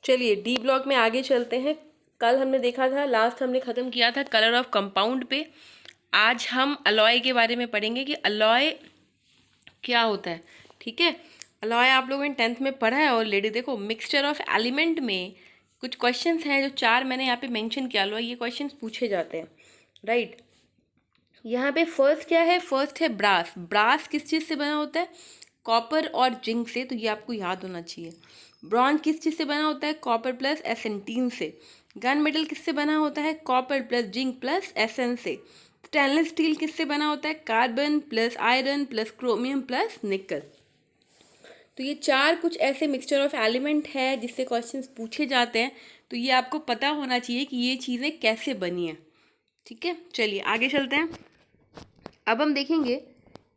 चलिए D block में आगे चलते हैं। कल हमने देखा था, लास्ट हमने ख़त्म किया था कलर ऑफ कंपाउंड पे। आज हम अलॉय के बारे में पढ़ेंगे कि अलॉय क्या होता है। ठीक है, अलॉय आप लोगों ने 10th में पढ़ा है ऑलरेडी। देखो, मिक्सचर ऑफ एलिमेंट में कुछ क्वेश्चंस हैं जो 4 मैंने यहाँ पे मेंशन किया। अलॉय ये क्वेश्चंस पूछे जाते हैं, राइट। यहाँ पे फर्स्ट क्या है? फर्स्ट है ब्रास। ब्रास किस चीज़ से बना होता है? कॉपर और जिंक से, तो ये आपको याद होना चाहिए। ब्रॉन्ज किस चीज़ से बना होता है? कॉपर प्लस एसेंटीन से। गन मेटल किससे बना होता है? कॉपर प्लस जिंक प्लस एसन से। स्टेनलेस स्टील किससे बना होता है? Carbon plus iron plus chromium plus निकल। तो ये 4 कुछ ऐसे मिक्सचर ऑफ एलिमेंट है जिससे क्वेश्चंस पूछे जाते हैं। तो ये आपको पता होना चाहिए कि ये चीज़ें कैसे बनी हैं। ठीक है, चलिए आगे चलते हैं। अब हम देखेंगे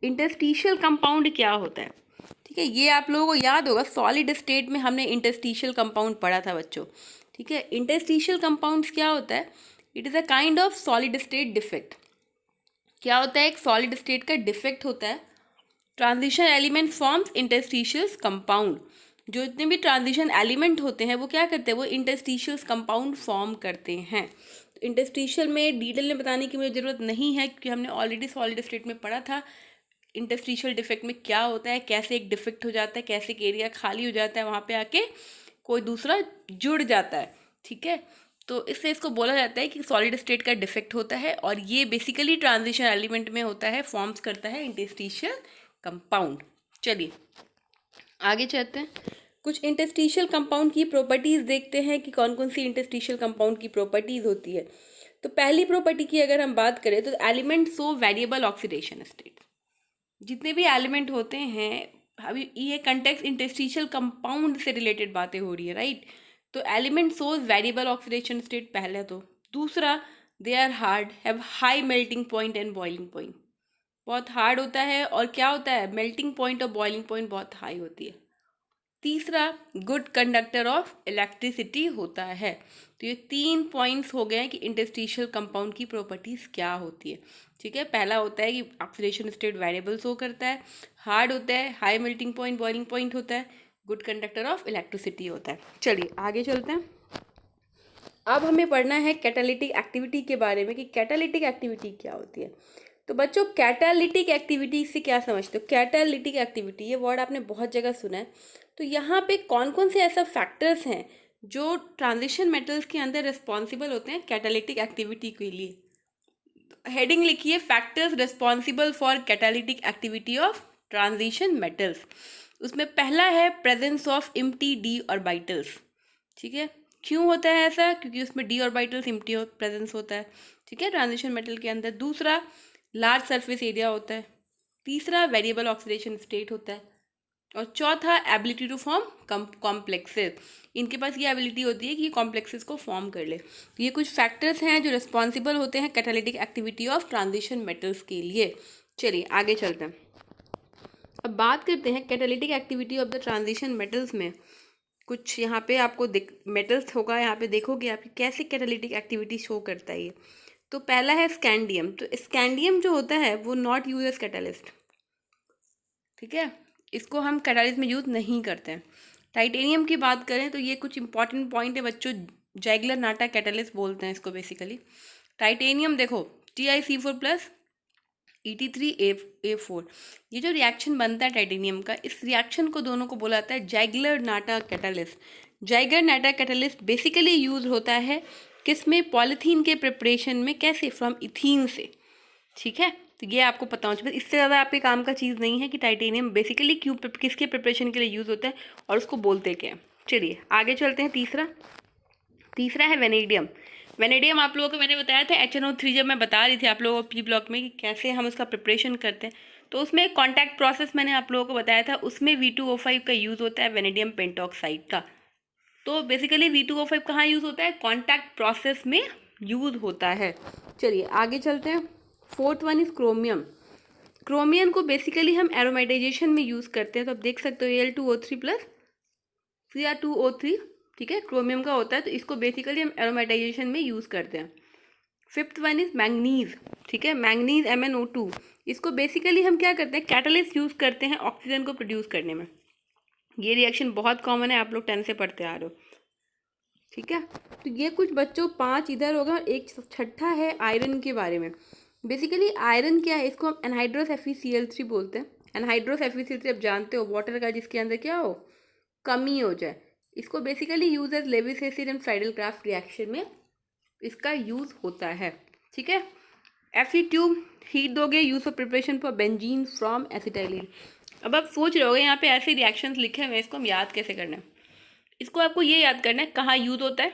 इंटरस्टिशियल कंपाउंड क्या होता है। ठीक है, ये आप लोगों को याद होगा, सॉलिड स्टेट में हमने इंटरस्टिशियल कंपाउंड पढ़ा था बच्चों। ठीक है, इंटरस्टिशियल कंपाउंड्स क्या होता है? It is a kind of solid state defect. क्या होता है? एक सॉलिड स्टेट का डिफेक्ट होता है। Transition element forms interstitial compound. जो इतने भी ट्रांजिशन एलिमेंट होते हैं वो क्या करते हैं? वो इंटरस्टिशियस कंपाउंड फॉर्म करते हैं। तो इंटरस्टिशियल में डिटेल में बताने की मुझे ज़रूरत नहीं है क्योंकि हमने ऑलरेडी सॉलिड स्टेट में पढ़ा था इंटरस्टिशियल डिफेक्ट में क्या होता है, कैसे एक डिफेक्ट हो जाता है, कैसे एक एरिया खाली हो जाता है, वहाँ पे आके कोई दूसरा जुड़ जाता है। ठीक है, तो इससे इसको बोला जाता है कि सॉलिड स्टेट का डिफेक्ट होता है और ये बेसिकली ट्रांजिशन एलिमेंट में होता है, फॉर्म्स करता है इंटरस्टिशियल कंपाउंड। चलिए आगे चलते हैं। कुछ इंटरस्टिशियल कंपाउंड की प्रॉपर्टीज़ देखते हैं कि कौन कौन सी इंटरस्टिशियल कंपाउंड की प्रॉपर्टीज़ होती है। तो पहली प्रॉपर्टी की अगर हम बात करें तो element show variable oxidation state. जितने भी एलिमेंट होते हैं, अभी ये कंटेक्स्ट इंटरस्टिशियल कंपाउंड से रिलेटेड बातें हो रही है, राइट। तो element shows variable oxidation state पहले तो। दूसरा, they are hard, have high melting point and boiling point. बहुत हार्ड होता है और क्या होता है? मेल्टिंग पॉइंट और बॉइलिंग पॉइंट बहुत हाई होती है। तीसरा, गुड कंडक्टर ऑफ इलेक्ट्रिसिटी होता है। तो ये 3 पॉइंट्स हो गए हैं कि इंटरस्टिशियल कंपाउंड की प्रॉपर्टीज़ क्या होती है। ठीक है, पहला होता है कि ऑक्सीडेशन स्टेट वेरिएबल शो करता है, हार्ड होता है, high melting point boiling point होता है, गुड कंडक्टर ऑफ इलेक्ट्रिसिटी होता है। चलिए आगे चलते हैं। अब हमें पढ़ना है कैटालिटिक एक्टिविटी के बारे में कि कैटालिटिक एक्टिविटी क्या होती है। तो बच्चों, कैटालिटिक एक्टिविटी से क्या समझते हो? कैटालिटिक एक्टिविटी, ये वर्ड आपने बहुत जगह सुना है। तो यहाँ पे कौन कौन से ऐसा फैक्टर्स हैं जो ट्रांजिशन मेटल्स के अंदर रिस्पॉन्सिबल होते हैं कैटालिटिक एक्टिविटी के लिए? हेडिंग लिखिए, factors responsible for catalytic activity of transition metals. उसमें पहला है presence of empty D orbitals. ठीक है, क्यों होता है ऐसा? क्योंकि उसमें डी ऑर्बिटल्स एम्प्टी प्रेजेंस होता है। ठीक है, ट्रांजिशन मेटल के अंदर। दूसरा, लार्ज सरफेस एरिया होता है। तीसरा, वेरिएबल ऑक्सीडेशन स्टेट होता है। और चौथा, एबिलिटी टू फॉर्म कॉम्प्लेक्सेस। इनके पास ये एबिलिटी होती है कि ये कॉम्प्लेक्सेस को फॉर्म कर ले। तो ये कुछ फैक्टर्स हैं जो रिस्पॉन्सिबल होते हैं catalytic activity of transition metals के लिए। चलिए आगे चलते हैं। अब बात करते हैं catalytic activity of the transition metals में। कुछ यहाँ पे आपको मेटल्स होगा, यहाँ पे देखोगे आप कैसे कैटालिटिक एक्टिविटी शो करता है ये। तो पहला है स्कैंडियम। तो स्कैंडियम जो होता है वो नॉट यूज एज कैटालिस्ट। ठीक है, इसको हम कैटालिस्ट में यूज़ नहीं करते हैं। टाइटेनियम की बात करें तो ये कुछ इंपॉर्टेंट पॉइंट है बच्चों, जैगलर नाटा कैटालिस्ट बोलते हैं इसको बेसिकली। टाइटेनियम देखो, TiC4 प्लस Et3A4, ये जो रिएक्शन बनता है टाइटेनियम का, इस रिएक्शन को दोनों को बोला जाता है जैगलर नाटा कैटालिस्ट। जैगलर नाटा कैटालिस्ट बेसिकली यूज होता है किस में? पॉलीथीन के प्रिपरेशन में। कैसे? फ्रॉम इथीन से। ठीक है, तो ये आपको पता होना चाहिए। इससे ज़्यादा आपके काम का चीज़ नहीं है कि टाइटेनियम बेसिकली क्यों, किसके प्रिपरेशन के लिए यूज़ होता है और उसको बोलते क्या है। चलिए आगे चलते हैं। तीसरा है वेनेडियम। वेनेडियम आप लोगों को मैंने बताया था HNO3, जब मैं बता रही थी आप लोगों को पी ब्लॉक में कि कैसे हम उसका प्रिपरेशन करते हैं। तो उसमें कॉन्टैक्ट प्रोसेस मैंने आप लोगों को बताया था, उसमें V2O5 का यूज़ होता है वेनेडियम पेंटॉक्साइड का। तो बेसिकली V2O5 कहाँ यूज़ होता है? कॉन्टैक्ट प्रोसेस में यूज़ होता है। चलिए आगे चलते हैं। Fourth one is chromium. Chromium को बेसिकली हम एरोमेटाइजेशन में यूज़ करते हैं। तो आप देख सकते हो Al2O3 प्लस Cr2O3। ठीक है, क्रोमियम का होता है, तो इसको बेसिकली हम एरोमेटाइजेशन में यूज़ करते हैं। Fifth one is manganese. ठीक है, मैंगनीज MnO2, इसको बेसिकली हम क्या करते हैं? कैटलिस्ट यूज़ करते हैं ऑक्सीजन को प्रोड्यूस करने में। ये रिएक्शन बहुत कॉमन है, आप लोग 10 से पढ़ते आ रहे हो। ठीक है। तो ये कुछ बच्चों 5 इधर होगा और एक छठा है आयरन के बारे में। बेसिकली आयरन क्या है, इसको हम एनहाइड्रस FeCl3 बोलते हैं। एनहाइड्रस FeCl3 आप जानते हो, वाटर का जिसके अंदर क्या हो, कमी हो जाए। इसको basically use as Lewis acid and Friedel Crafts reaction में इसका यूज़ होता है। ठीक है। Fe ट्यूब हीट दोगे, use for preparation for benzene from acetylene. अब आप सोच रहे होगे यहाँ पे ऐसे रिएक्शंस लिखे हुए हैं, इसको हम याद कैसे करना है। इसको आपको ये याद करना है कहाँ यूज होता है,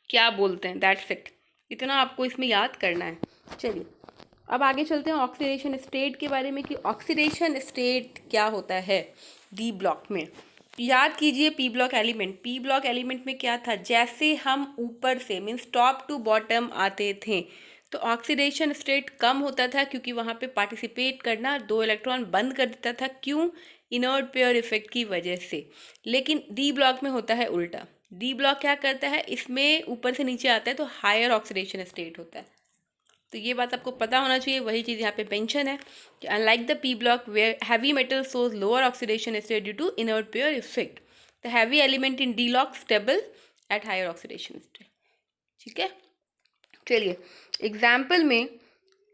क्या बोलते हैं, दैट्स इट। इतना आपको इसमें याद करना है। चलिए अब आगे चलते हैं ऑक्सीडेशन स्टेट के बारे में कि ऑक्सीडेशन स्टेट क्या होता है डी ब्लॉक में। याद कीजिए पी ब्लॉक एलिमेंट में क्या था, जैसे हम ऊपर से मीन्स टॉप टू बॉटम आते थे तो ऑक्सीडेशन स्टेट कम होता था क्योंकि वहाँ पे पार्टिसिपेट करना 2 इलेक्ट्रॉन बंद कर देता था। क्यों? इनर्ट पेयर इफेक्ट की वजह से। लेकिन डी ब्लॉक में होता है उल्टा। डी ब्लॉक क्या करता है, इसमें ऊपर से नीचे आता है तो हायर ऑक्सीडेशन स्टेट होता है। तो ये बात आपको पता होना चाहिए, वही चीज़ यहाँ पे मेंशन है कि unlike the P block where heavy metal shows lower oxidation state due to inert pair effect, the heavy element in D block stable at higher oxidation state. ठीक है। चलिए एग्जाम्पल में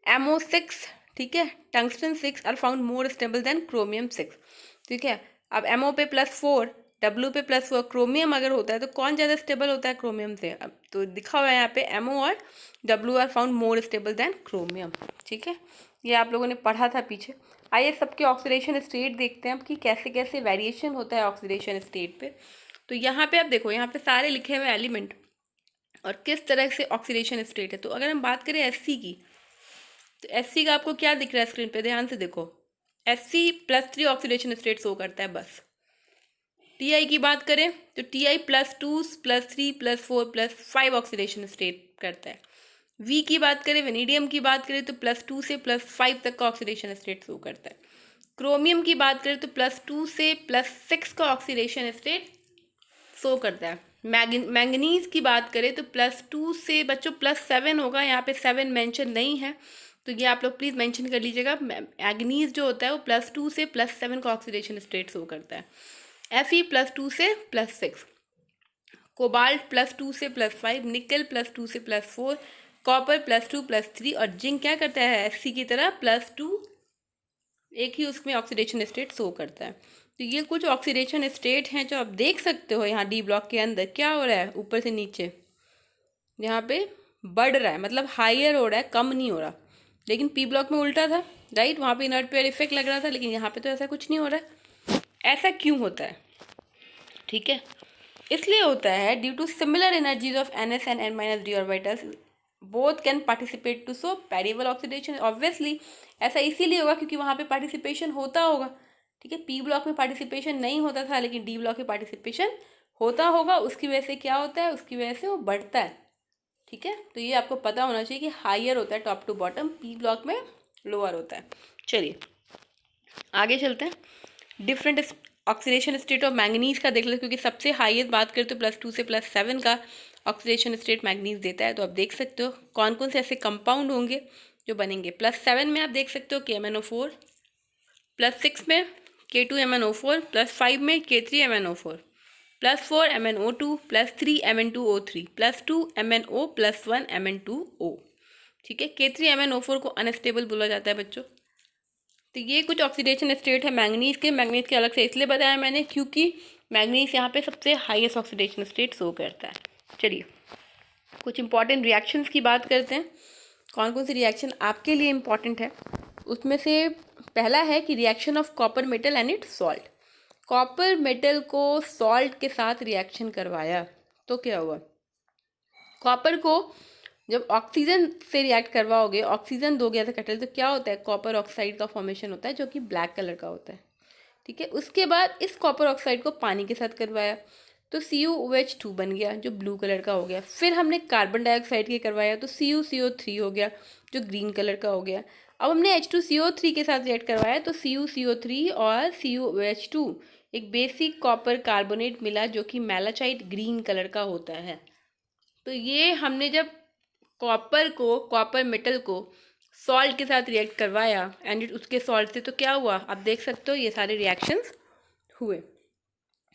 MO6, ठीक है, tungsten 6 are found more stable than chromium 6। ठीक है। अब MO पे +4, W पे +4, क्रोमियम अगर होता है तो कौन ज़्यादा स्टेबल होता है क्रोमियम से। अब तो दिखा हुआ है यहाँ पे MO और W are found more stable than chromium. ठीक है, ये आप लोगों ने पढ़ा था पीछे। आइए सबके ऑक्सीडेशन स्टेट देखते हैं अब कि कैसे कैसे वेरिएशन होता है ऑक्सीडेशन स्टेट पे। तो यहाँ पे आप देखो, यहाँ पे सारे लिखे हुए एलिमेंट और किस तरह से ऑक्सीडेशन स्टेट है। तो अगर हम बात करें Sc की, तो Sc का आपको क्या दिख रहा है स्क्रीन पे, ध्यान से देखो। Sc +3 ऑक्सीडेशन स्टेट शो करता है बस। Ti की बात करें तो Ti +2, +3, +4, +5 ऑक्सीडेशन स्टेट करता है। V की बात करें, वेनेडियम की बात करें तो +2 से +5 तक का ऑक्सीडेशन स्टेट शो करता है। क्रोमियम की बात करें तो +2 से +6 का ऑक्सीडेशन स्टेट शो करता है। मैंगनीज की बात करें तो +2 से बच्चों +7 होगा, यहाँ पे 7 मेंशन नहीं है तो ये आप लोग प्लीज़ मेंशन कर लीजिएगा। मैंगनीज जो होता है वो +2 से +7 का ऑक्सीडेशन स्टेट शो करता है। Fe +2 से +6, कोबाल्ट +2 से +5, निकल +2 से +4, कॉपर +2 +3 और जिंक क्या करता है Sc की तरह +2, एक ही उसमें ऑक्सीडेशन स्टेट शो करता है। तो ये कुछ ऑक्सीडेशन स्टेट हैं जो आप देख सकते हो यहाँ डी ब्लॉक के अंदर क्या हो रहा है, ऊपर से नीचे यहाँ पे बढ़ रहा है, मतलब हायर हो रहा है, कम नहीं हो रहा। लेकिन पी ब्लॉक में उल्टा था, राइट, वहाँ पे इनर्ट पेयर इफेक्ट लग रहा था, लेकिन यहाँ पे तो ऐसा कुछ नहीं हो रहा है। ऐसा क्यों होता है? ठीक है, इसलिए होता है due to similar energies of NS and N-d orbitals both can participate to so variable oxidation. Obviously ऐसा इसीलिए होगा क्योंकि वहाँ पे पार्टिसिपेशन होता होगा। ठीक है, पी ब्लॉक में पार्टिसिपेशन नहीं होता था लेकिन डी ब्लॉक में पार्टिसिपेशन होता होगा, उसकी वजह से क्या होता है, उसकी वजह से वो बढ़ता है। ठीक है, तो ये आपको पता होना चाहिए कि हायर होता है top to bottom, P block में लोअर होता है। चलिए आगे चलते हैं। Different oxidation state of manganese का देख लेते, क्योंकि सबसे हाईएस्ट बात करें तो +2 से +7 का ऑक्सीडेशन स्टेट मैंगनीज देता है। तो आप देख सकते हो कौन कौन से ऐसे कंपाउंड होंगे जो बनेंगे। +7 में आप देख सकते हो KMnO4, +6 में K2MnO4, +5 में K3MnO4, +4 MnO2, +3 Mn2O3, +2 MnO, +1 Mn2O। ठीक है, K3MnO4 को अनस्टेबल बोला जाता है बच्चों। तो ये कुछ ऑक्सीडेशन स्टेट है मैंगनीज के अलग से इसलिए बताया मैंने क्योंकि मैंगनीज यहाँ पे सबसे हाईएस्ट ऑक्सीडेशन स्टेट शो करता है। चलिए कुछ इंपॉर्टेंट रिएक्शंस की बात करते हैं, कौन कौन सी रिएक्शन आपके लिए इम्पॉर्टेंट है। उसमें से पहला है कि reaction of copper metal and it's salt. Copper metal को सॉल्ट के साथ रिएक्शन करवाया तो क्या हुआ, कॉपर को जब ऑक्सीजन से रिएक्ट करवाओगे, ऑक्सीजन दोगे ऐसा कटल, तो क्या होता है, कॉपर ऑक्साइड का फॉर्मेशन होता है जो कि ब्लैक कलर का होता है। ठीक है, उसके बाद इस कॉपर ऑक्साइड को पानी के साथ करवाया तो CuOH2 बन गया जो ब्लू कलर का हो गया। फिर हमने कार्बन डाइऑक्साइड के करवाया तो CuCO3 हो गया जो ग्रीन कलर का हो गया। अब हमने H2CO3 के साथ रिएक्ट करवाया तो CuCO3 और CuOH2 एक बेसिक कॉपर कार्बोनेट मिला जो कि मैलाचाइट ग्रीन कलर का होता है। तो ये हमने जब कॉपर मेटल को सॉल्ट के साथ रिएक्ट करवाया एंड उसके सॉल्ट से तो क्या हुआ, आप देख सकते हो ये सारे रिएक्शंस हुए।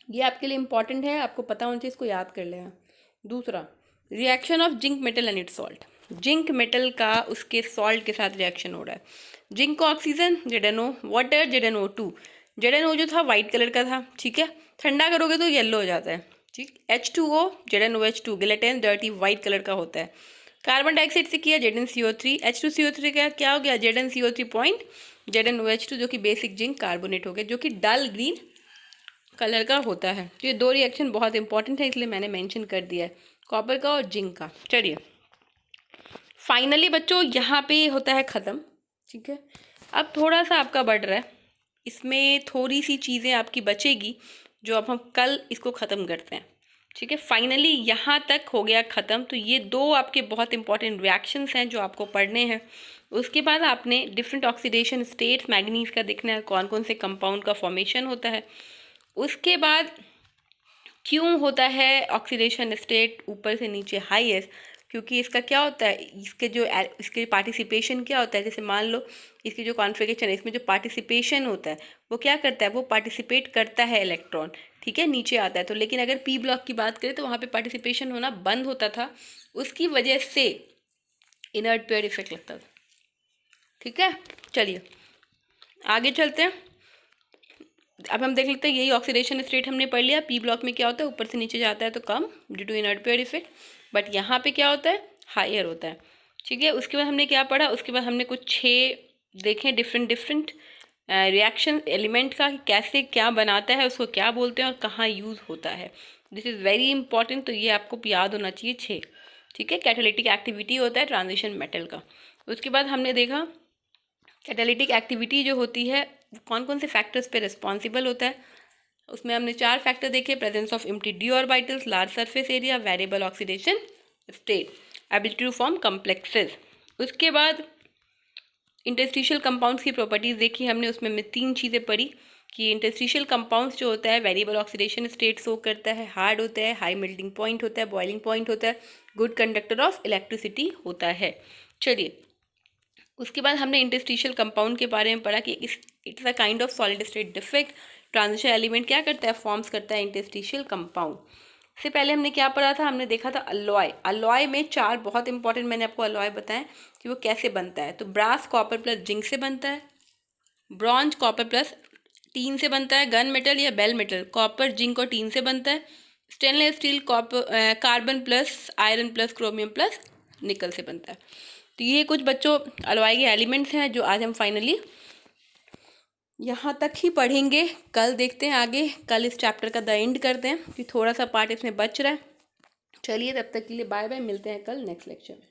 ये आपके लिए इम्पॉर्टेंट है, आपको पता होना चाहिए, इसको याद कर लेना। दूसरा, reaction of zinc metal and it's salt. Zinc metal का उसके सॉल्ट के साथ रिएक्शन हो रहा है। जिंक को oxygen, ZnO, water ZnO2। ZnO जो था वाइट कलर का था, ठीक है, ठंडा करोगे तो येलो हो जाता है, ठीक। H2O, ZnOH2, guillotine dirty white colour का होता है। कार्बन डाइऑक्साइड से किया ZnCO3, H2CO3 का क्या हो गया, ZnCO3 पॉइंट, ZnOH2 जो कि बेसिक जिंक कार्बोनेट हो गया, जो कि डल ग्रीन कलर का होता है। तो ये दो रिएक्शन बहुत इंपॉर्टेंट है, इसलिए मैंने मेंशन कर दिया है, कॉपर का और जिंक का। चलिए फाइनली बच्चों यहाँ पे होता है ख़त्म, ठीक है। अब थोड़ा सा आपका बढ़ रहा है, इसमें थोड़ी सी चीज़ें आपकी बचेगी जो अब हम कल इसको ख़त्म करते हैं, ठीक है। फाइनली यहाँ तक हो गया ख़त्म। तो ये दो आपके बहुत इंपॉर्टेंट रिएक्शंस हैं जो आपको पढ़ने हैं। उसके बाद आपने डिफरेंट ऑक्सीडेशन स्टेट्स मैग्नीज का देखना है, कौन कौन से कंपाउंड का फॉर्मेशन होता है। उसके बाद क्यों होता है ऑक्सीडेशन स्टेट ऊपर से नीचे हाईएस्ट, क्योंकि इसका क्या होता है, इसके पार्टिसिपेशन क्या होता है। जैसे मान लो इसकी जो कॉन्फ़िगरेशन है, इसमें जो पार्टिसिपेशन होता है वो क्या करता है, वो पार्टिसिपेट करता है इलेक्ट्रॉन, ठीक है, नीचे आता है। तो लेकिन अगर पी ब्लॉक की बात करें तो वहाँ पे पार्टिसिपेशन होना बंद होता था, उसकी वजह से इनर्ट पेयर इफेक्ट लगता था, ठीक है। चलिए आगे चलते हैं। अब हम देख लेते हैं, यही ऑक्सीडेशन स्टेट हमने पढ़ लिया। पी ब्लॉक में क्या होता है, ऊपर से नीचे जाता है तो कम due to inert pair effect, but यहाँ पे क्या होता है, हायर होता है, ठीक है। उसके बाद हमने क्या पढ़ा, उसके बाद हमने कुछ 6 देखें डिफरेंट रिएक्शन एलिमेंट का, कि कैसे क्या बनाता है, उसको क्या बोलते हैं और कहाँ यूज़ होता है। दिस इज़ वेरी इंपॉर्टेंट, तो ये आपको याद होना चाहिए 6, ठीक है। कैटालिटिक एक्टिविटी होता है ट्रांजिशन मेटल का। उसके बाद हमने देखा कैटालिटिक एक्टिविटी जो होती है कौन कौन से फैक्टर्स पे रिस्पॉन्सिबल होता है। उसमें हमने 4 फैक्टर देखे, presence of empty D orbitals, large surface area, variable oxidation state, ability to form complexes. उसके बाद इंटरस्टिशियल कंपाउंड्स की प्रॉपर्टीज़ देखी हमने, उसमें हमने 3 चीज़ें पढ़ी कि इंटरस्टिशियल कंपाउंड्स जो होता है वेरिएबल ऑक्सीडेशन स्टेट शो करता है, हार्ड होता है, हाई मेल्टिंग पॉइंट होता है, बॉइलिंग पॉइंट होता है, गुड कंडक्टर ऑफ इलेक्ट्रिसिटी होता है। चलिए उसके बाद हमने इंटरस्टिशियल कंपाउंड के बारे में पढ़ा कि it's a kind of solid state defect. Transition element क्या करता है, फॉर्म्स करता है इंटरस्टिशियल कंपाउंड। इससे पहले हमने क्या पढ़ा था, हमने देखा था अलॉय। अलॉय में 4 बहुत इंपॉर्टेंट मैंने आपको अलॉय बताएं कि वो कैसे बनता है। तो ब्रास कॉपर प्लस जिंक से बनता है, ब्रॉन्ज कॉपर प्लस टीन से बनता है, गन मेटल या बेल मेटल कॉपर जिंक और टीन से बनता है, stainless steel copper carbon plus iron plus chromium plus निकल से बनता है। तो ये कुछ बच्चों अलॉय के एलिमेंट्स हैं जो आज हम फाइनली यहाँ तक ही पढ़ेंगे। कल देखते हैं आगे, कल इस चैप्टर का द एंड करते हैं कि थोड़ा सा पार्ट इसमें बच रहा है। चलिए तब तक के लिए बाय बाय, मिलते हैं कल नेक्स्ट लेक्चर में।